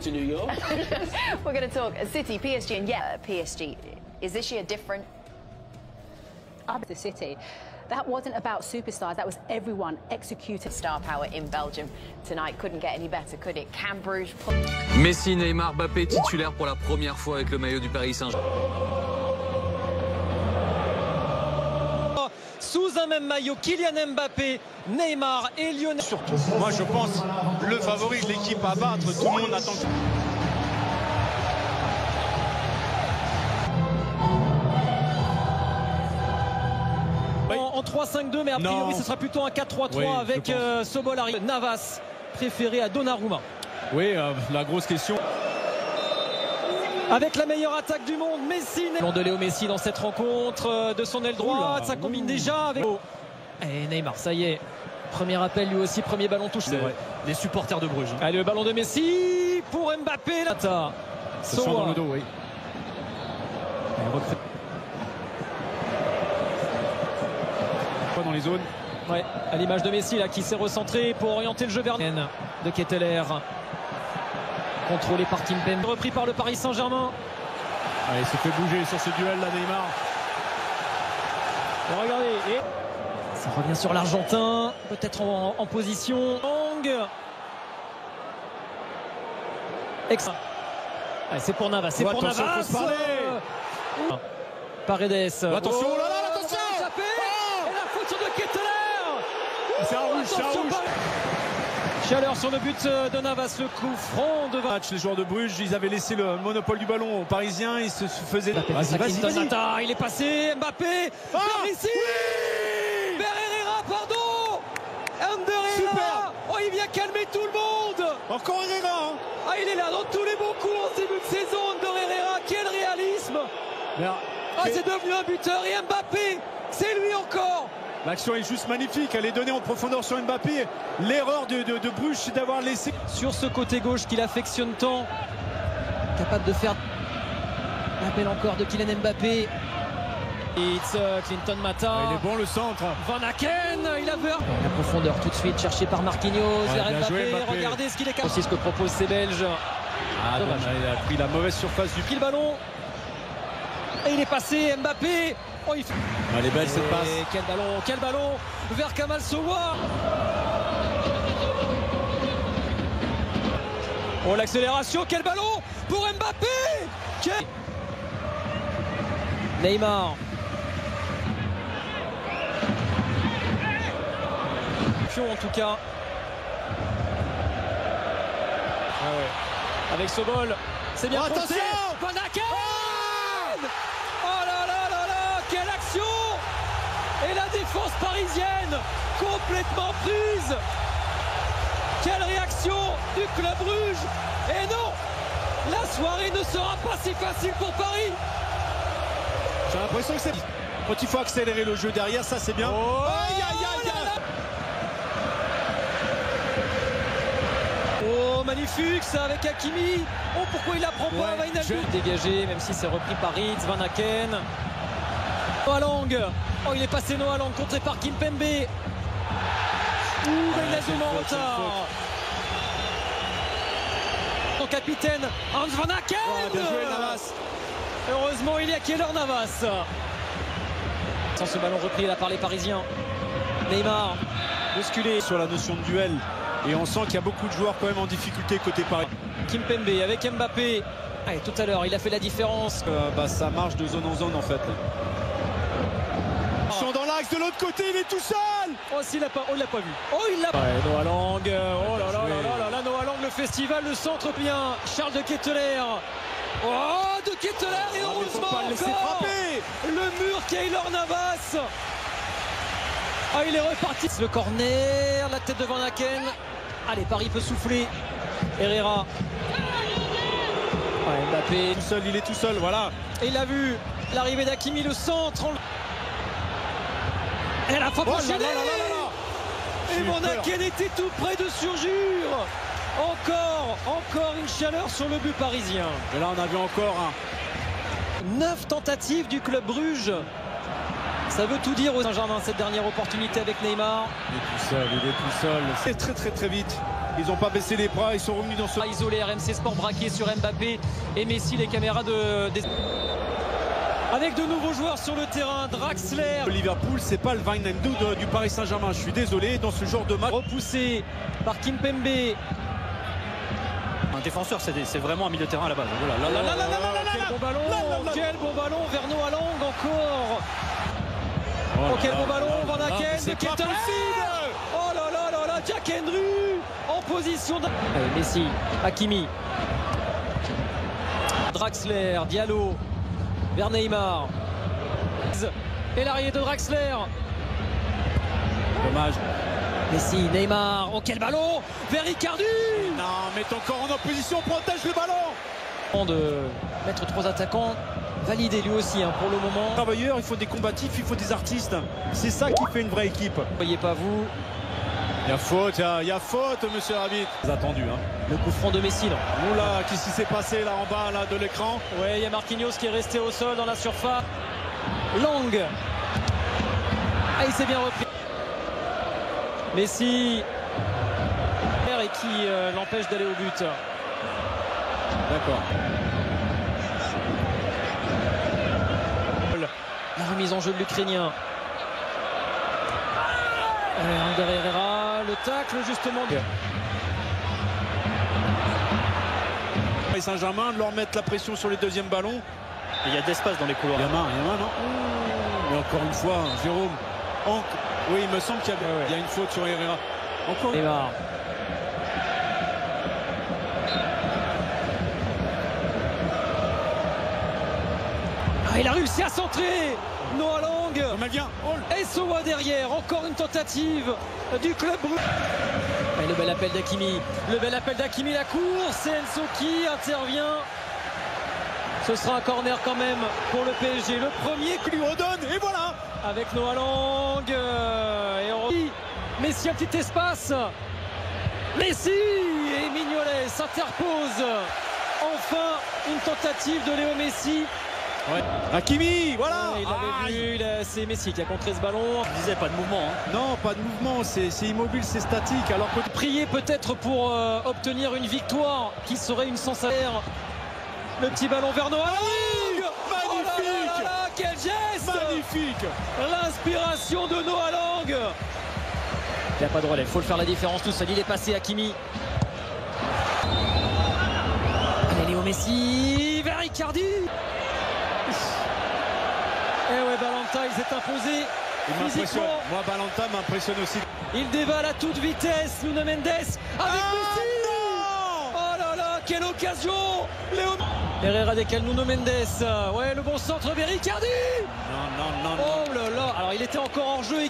to New York. We're going to talk City, PSG, and yeah, PSG. Is this year different? The City. That wasn't about superstars, that was everyone executing. Star power in Belgium tonight couldn't get any better, could it? Can Bruges put... Messi, Neymar, Mbappé titulaire pour la première fois avec le maillot du Paris Saint-Germain. Sous un même maillot, Kylian Mbappé, Neymar et Lionel. Surtout, moi je pense, le favori de l'équipe à battre, tout le monde attend. En 3-5-2, mais a priori ce sera plutôt un 4-3-3 avec Sobolari. Navas préféré à Donnarumma. Oui, la grosse question. Avec la meilleure attaque du monde, Messi. De Léo Messi dans cette rencontre de son aile droite, ça combine déjà avec... Et Neymar, ça y est. Premier appel lui aussi, premier ballon touché. C'est vrai. Les supporters de Bruges. Allez, le ballon de Messi pour Mbappé. Soa dans le dos, oui. Dans les zones. Ouais, à l'image de Messi là qui s'est recentré pour orienter le jeu vers de Ketteler. Contrôlé par Kimpembe, repris par le Paris Saint-Germain. Ah, il se fait bouger sur ce duel là, Neymar. Et regardez, et ça revient sur l'Argentin, peut-être en position. C'est pour Navas, c'est pour Navas. Paredes. Attention, oh là là, attention. Et la faute de Ketteler. C'est un rouge, c'est un rouge. Chaleur sur le but de Navas, le coup franc de match. Les joueurs de Bruges, ils avaient laissé le monopole du ballon aux Parisiens, ils se faisaient... Vas-y. Il est passé, Mbappé, vers ici, oui, vers Herrera, pardon, Ander Herrera. Oh, il vient calmer tout le monde. Encore Herrera, hein. Ah, il est là dans tous les bons coups en début de saison, Ander Herrera, quel réalisme. C'est devenu un buteur, et Mbappé, c'est lui encore. L'action est juste magnifique, elle est donnée en profondeur sur Mbappé. L'erreur de Bruges, c'est d'avoir laissé... Sur ce côté gauche qu'il affectionne tant, capable de faire l'appel encore de Kylian Mbappé. It's Clinton Mata. Il est bon le centre. Van Aken, il a peur. La profondeur tout de suite cherchée par Marquinhos vers Mbappé. Regardez ce qu'il est capable. C'est ce que proposent ces Belges. Ah, dommage. Il a pris la mauvaise surface du pied. Le ballon. Et il est passé, Mbappé. Oh, elle est belle cette passe. Quel ballon vers Kamal Sowa. Oh, l'accélération, quel ballon pour Mbappé. Neymar. En tout cas. Avec Sobol, c'est bien. Attention. Van Aken. Oh là là là là, quelle action! Et la défense parisienne complètement prise. Quelle réaction du club Bruges. Et non, la soirée ne sera pas si facile pour Paris. J'ai l'impression que c'est... Quand il faut accélérer le jeu derrière, ça c'est bien. Oh, aïe, aïe, aïe, aïe. Oh, magnifique ça avec Hakimi. Oh, pourquoi il la prend pas? Dégagé, même si c'est repris par Ritz, Van Aken. Noah Lang. Oh, il est passé Noah Lang, contré par Kimpembe. Ouh, il laisse en retard. Son capitaine, Hans Van Aken. Oh, bien joué, Navas. Heureusement, il y a Keylor Navas. Sans ce ballon repris là par les Parisiens. Neymar, bousculé. Sur la notion de duel. Et on sent qu'il y a beaucoup de joueurs quand même en difficulté côté Paris. Kimpembe avec Mbappé. Allez, tout à l'heure, il a fait la différence. Ça marche de zone en zone en fait. Ils sont dans l'axe de l'autre côté, il est tout seul. Oh, il l'a pas vu. Oh, il l'a pas. Noah Lang. Oh là là là là, Noah Lang, le festival, le centre bien. Charles de Ketteler. Oh, de Ketteler, et heureusement pas le frapper. Le mur, Keylor Navas. Ah, il est reparti. Le corner, la tête de Van Aken. Allez, Paris peut souffler. Herrera. Ouais, Mbappé. Tout seul, il est tout seul, voilà. Et il a vu l'arrivée d'Hakimi, le centre. Et la frappe enchaînée. Et Van Aken était tout près de surjure. Encore une chaleur sur le but parisien. Et là, on a vu encore un. 9 tentatives du club Bruges. Ça veut tout dire au Saint-Germain, cette dernière opportunité avec Neymar. Il est tout seul, il est tout seul. C'est très vite. Ils n'ont pas baissé les bras, ils sont revenus dans ce... Isolé, RMC Sport braqué sur Mbappé et Messi, les caméras avec de nouveaux joueurs sur le terrain. Draxler. Liverpool, c'est pas le Wijnaldum du Paris Saint-Germain. Je suis désolé, dans ce genre de match. Repoussé par Kimpembe. Un défenseur, c'est vraiment un milieu de terrain à la base. Voilà. Quel bon ballon, quel bon ballon vers Noah Lang encore. Oh, quel bon ballon, Van Aken de Ketel. Oh là là là là, Jack Henry en position de... Allez, Messi, Hakimi, Draxler, Diallo vers Neymar. Et l'arrivée de Draxler. Dommage. Messi, Neymar, oh quel ballon vers Icardi. Non, mais ton corps en opposition, protège le ballon. De mettre 3 attaquants, validé lui aussi pour le moment. Travailleurs, il faut des combatifs, il faut des artistes. C'est ça qui fait une vraie équipe. Voyez pas vous. Il y a faute, monsieur l'arbitre. Attendu. Le coup franc de Messi, non. Oula, qu'est-ce qui s'est passé là en bas là, de l'écran? Ouais, il y a Marquinhos qui est resté au sol dans la surface. Lang. Ah, il s'est bien repris. Messi. Et qui l'empêche d'aller au but. D'accord. La remise en jeu de l'Ukrainien. Ander Herrera, le tacle justement. Paris Saint-Germain, leur mettre la pression sur les deuxièmes ballons. Et il y a de l'espace dans les couloirs. Il y a main, non? Mais encore une fois, Jérôme. Oui, il me semble qu'il y a une faute sur Herrera. Encore. Neymar. Ah, il a réussi à centrer. Noah Lang. Et Sowa derrière. Encore une tentative du club brûlé. Et le bel appel d'Hakimi. Le bel appel d'Hakimi, la course. C'est Enzo qui intervient. Ce sera un corner quand même pour le PSG. Le premier qui lui redonne. Et voilà. Avec Noah Lang. Messi, un petit espace. Messi et Mignolet s'interpose. Enfin, une tentative de Léo Messi. Ouais. Hakimi, voilà. Il l'avait vu, c'est Messi qui a contré ce ballon. Je disais pas de mouvement. Non, pas de mouvement, c'est immobile, c'est statique. Alors que prier peut-être pour obtenir une victoire qui serait une sensation. Le petit ballon vers Noah Lang. Magnifique. Oh là là, quel geste. Magnifique. L'inspiration de Noah Lang. Il n'y a pas de relais, il faut le faire la différence tout seul. Il est passé Hakimi. Allez, Léo Messi vers Icardi. Et ouais, Balanta, il s'est imposé physiquement. Moi, Balanta m'impressionne aussi. Il dévale à toute vitesse. Nuno Mendes avec Messi. Oh là là, quelle occasion. Herrera décale Nuno Mendes. Ouais, le bon centre vers Icardi. Non. Oh là là. Alors, il était encore en jeu.